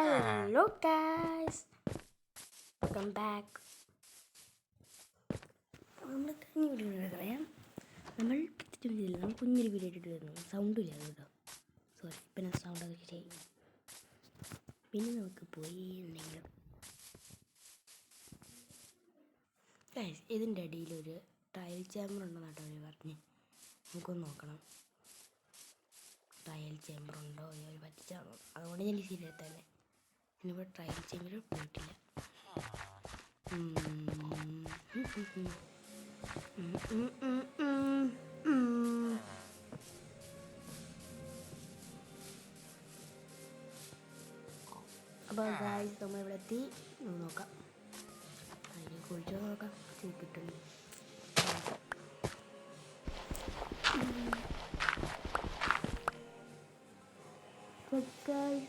Hello guys, welcome back. നമ്മൾ കഴിഞ്ഞ video പറയാം. നമ്മൾ കുഞ്ഞൊരു വീഡിയോ ഇട്ടിട്ട് വരുന്നു. സൗണ്ടില്ല കേട്ടോ, സോറി. പിന്നെ സൗണ്ടൊക്കെ ചെയ്യും. പിന്നെ നമുക്ക് പോയി എന്തെങ്കിലും ഗായ്സ്, ഇതിൻ്റെ അടിയിലൊരു ട്രയൽ ചേമ്പർ ഉണ്ടെന്നാട്ടോ അവർ പറഞ്ഞ്. നമുക്കൊന്ന് നോക്കണം, ട്രയൽ ചേമ്പർ ഉണ്ടോ അവർ പറ്റിച്ചാണോ. അതുകൊണ്ട് ഞാൻ ശരിയാത്തല്ലേ. ഇനിയിപ്പോൾ ട്രയൽ ചേമ്പർ പോയിട്ടില്ല. അപ്പോൾ ഗായ്സ്, നമ്മൾ ഇവിടെ എത്തി. നോക്കാം, അതിനെ കുറിച്ച് നോക്കാം കിട്ടുന്നു.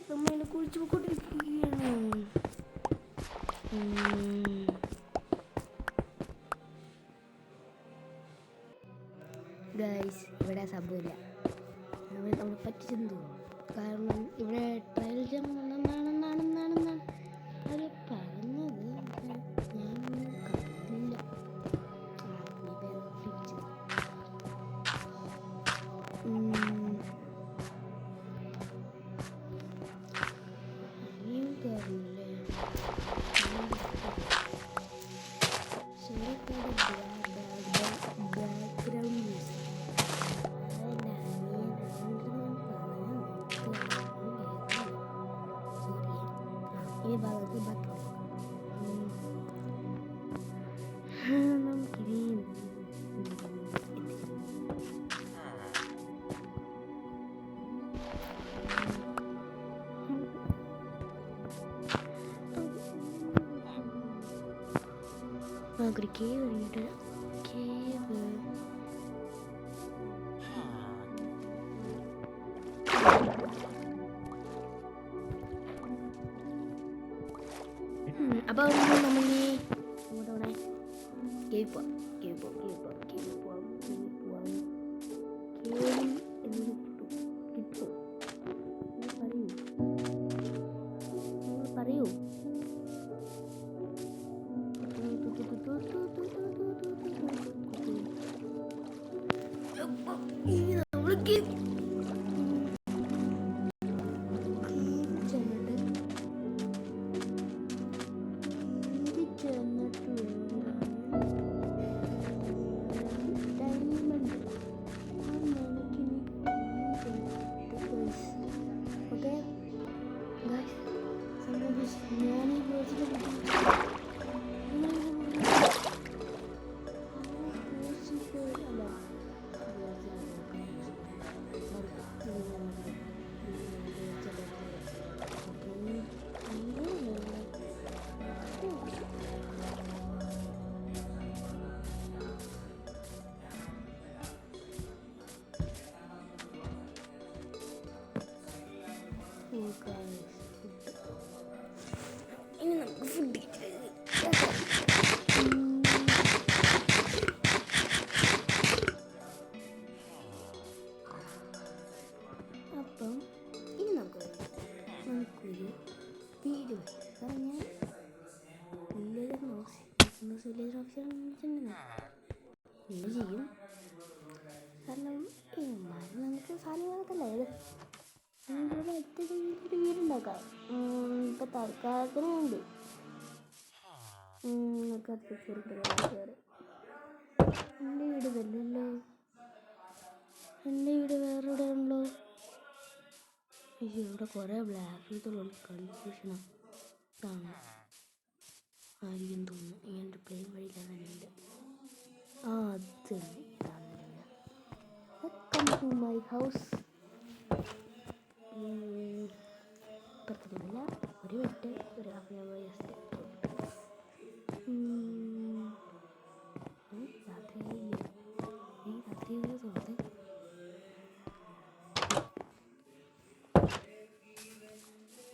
നമ്മളതിനെ കുറിച്ച് പോയിക്കൊണ്ടിരിക്കുകയാണ്. ഗായ്സ്, ഇവിടെ സംഭവമില്ല. നമ്മൾ പറ്റിച്ചെന്തോ, കാരണം ഇവിടെ ട്രയൽ ജമ്പ് ഉണ്ടെന്നാണെന്നാണ് അവർ പറഞ്ഞത്. ഞാൻ കണ്ടില്ല. നമുക്കൊരു കേവ് ഉണ്ട്. കേവ് അപ്പോൾ നമ്മൾ കേവ് പോവാം. പറയൂ. ഇനി നമുക്ക് ഫുഡ് അപ്പം ഇനി നമുക്കൊരു വീട് പറഞ്ഞാൽ വില്ലേജ് ഓഫീസർ ചെയ്യും. കാരണം നമുക്ക് സാധനങ്ങളൊക്കെ അടുത്ത ഒരു വീടുണ്ടാക്കാം. ഇപ്പം തൽക്കാലത്തിന് വേണ്ടി എൻ്റെ വീട് തന്നെയല്ലോ. എൻ്റെ വീട് വേറെ ഇവിടെ ഉണ്ടല്ലോ. അയ്യോ, ഇവിടെ കുറേ ബ്ലാക്ക് കൺഫ്യൂഷനാണ്. ഇതാണ് ആയിരിക്കും തോന്നുന്നു. ഇങ്ങനൊരു പ്ലെയിൻ വഴിയില്ല. അത് വെൽക്കം ടു മൈ ഹൗസ്. പറ്റുന്നില്ല. ഒരു മിനിറ്റ്, ഒരു ഹാഫ് ആൻ അവർ ജസ്റ്റ്. രാത്രി സുഹൃത്ത്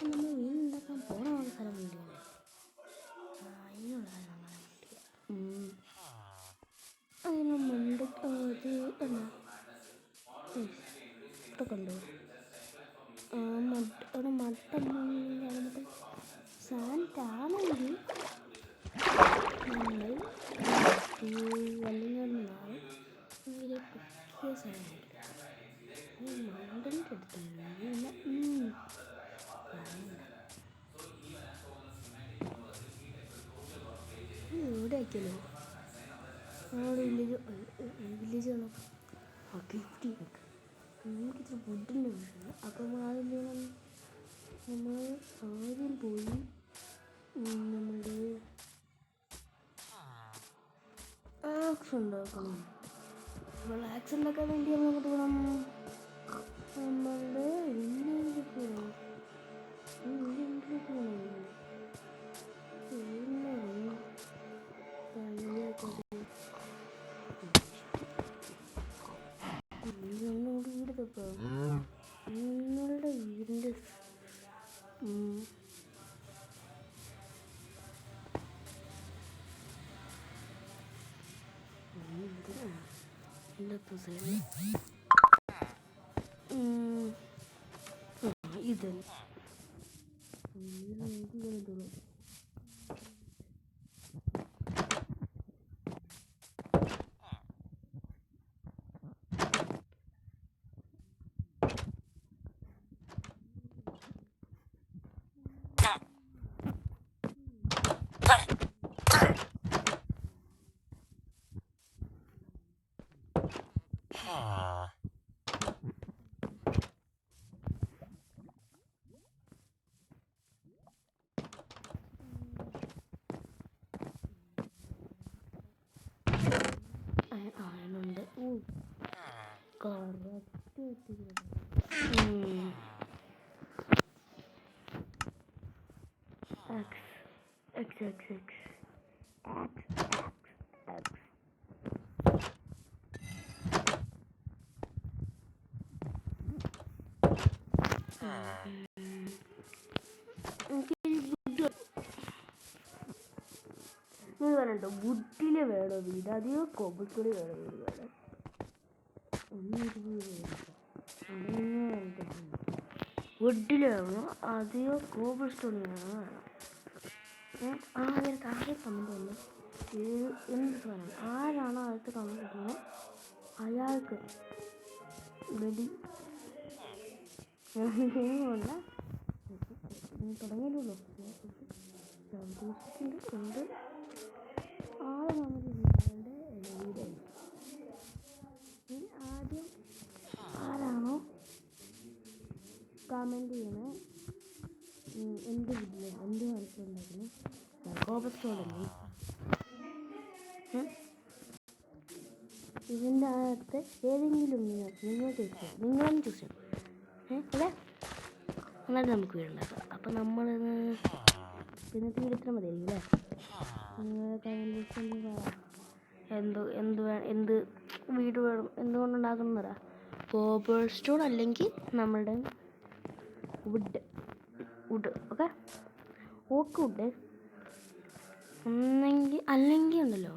നമ്മൾ വീടുണ്ടാക്കാൻ പോണ സ്ഥലം വേണ്ടിയാണ്. അതിനുള്ള അതിന് മണ്ട ഇതൊക്കെ ഉണ്ടോ? അവിടെ മട്ടൻ എവിടെ ആക്കിയല്ലോ നമ്മുടെ വില്ലേജ് ആണോ ആ ഗിഫ്റ്റ് നമുക്കിത്ര ഫുഡിൻ്റെ ആവശ്യമില്ല. അപ്പം ആദ്യം ചെയ്യണം, നമ്മൾ ആദ്യം പോയി നമ്മുടെ ആക്സ് ഉണ്ടാക്കണം. അപ്പോൾ ആക്സ് ഉണ്ടാക്കാൻ വേണ്ടി നമുക്ക് വേണം നമ്മളുടെ വില്ലേജിലേക്ക് പോകണം. വീട് തപ്പാം. നിങ്ങളുടെ വീടിൻ്റെ ഇത് അയണുണ്ട്. Correct X X X X നീ പറഞ്ഞോ വുഡില് വേണോ വീട്, അതെയോ കോബിൾസ്റ്റോണിൽ വേണോ വീട്? വേണം വുഡിൽ വേണോ അതെയോ കോബിൾസ്റ്റോണിൽ വേണോ? ആദ്യം താഴെ കമന്റ് വന്നു എന്ത് സാധനം ആരാണോ ആദ്യത്തെ കമന്റ് ഇടുന്നത് അയാൾക്ക് വെടി കൊണ്ട് തുടങ്ങിയിട്ടുള്ളൂ. സന്തോഷിക്കുന്നുണ്ട് കൊണ്ട് ആളെ കമന്റ് ചെയ്യുന്നവരുടെ വീടായി. ആദ്യം ആരാണോ കമന്റ് ചെയ്യണേ എന്ത് വീട്ടില് എന്ത് മനസ്സിലുണ്ടാക്കുന്നു കോബിൾസ്റ്റോണല്ലേ ഇതിൻ്റെ അകത്ത് ഏതെങ്കിലും നിങ്ങൾ ചൂസ് ചെയ്യണം, നിങ്ങളും ചൂസ് ചെയ്യണം. അല്ലേ എന്നാലും നമുക്ക് വീടുണ്ടാക്കാം. അപ്പം നമ്മൾ പിന്നെ തീരത്ര മതിയായിരിക്കും അല്ലേ? എന്ത് വീട് വേണം എന്തുകൊണ്ടുണ്ടാക്കുന്നതാ? കോബിൾസ്റ്റോൺ അല്ലെങ്കിൽ നമ്മളുടെ വുഡ് ഓക്കെ വുഡ് അല്ലെങ്കിൽ ഉണ്ടല്ലോ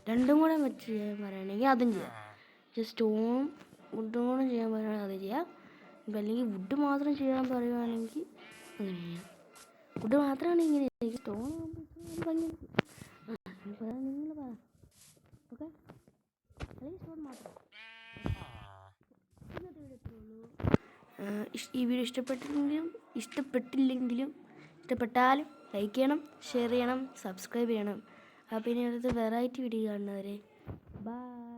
രണ്ടും കൂടെ വെച്ച് ചെയ്യാൻ പറയുകയാണെങ്കിൽ അതും ചെയ്യാം. സ്റ്റോണും വുഡും കൂടെ ചെയ്യാൻ പറയുകയാണെങ്കിൽ അത് ചെയ്യാം. ഇപ്പം അല്ലെങ്കിൽ വുഡ് മാത്രം ചെയ്യാൻ പറയുകയാണെങ്കിൽ അങ്ങനെ ചെയ്യാം. വുഡ് മാത്രമാണ് ഇങ്ങനെ സ്റ്റോൺ ഭംഗി നിങ്ങൾ പറ ഓക്കെ അല്ലെങ്കിൽ സ്റ്റോൺ മാത്രം. ഇന്നത്തെ വീഡിയോ ഇത്രേ ഉള്ളൂ. ഈ വീഡിയോ ഇഷ്ടപ്പെട്ടാലും ലൈക്ക് ചെയ്യണം, ഷെയർ ചെയ്യണം, സബ്സ്ക്രൈബ് ചെയ്യണം. അപ്പോൾ ഇനി അടുത്ത വെറൈറ്റി വീഡിയോ കാണുന്നവരെ ബൈ.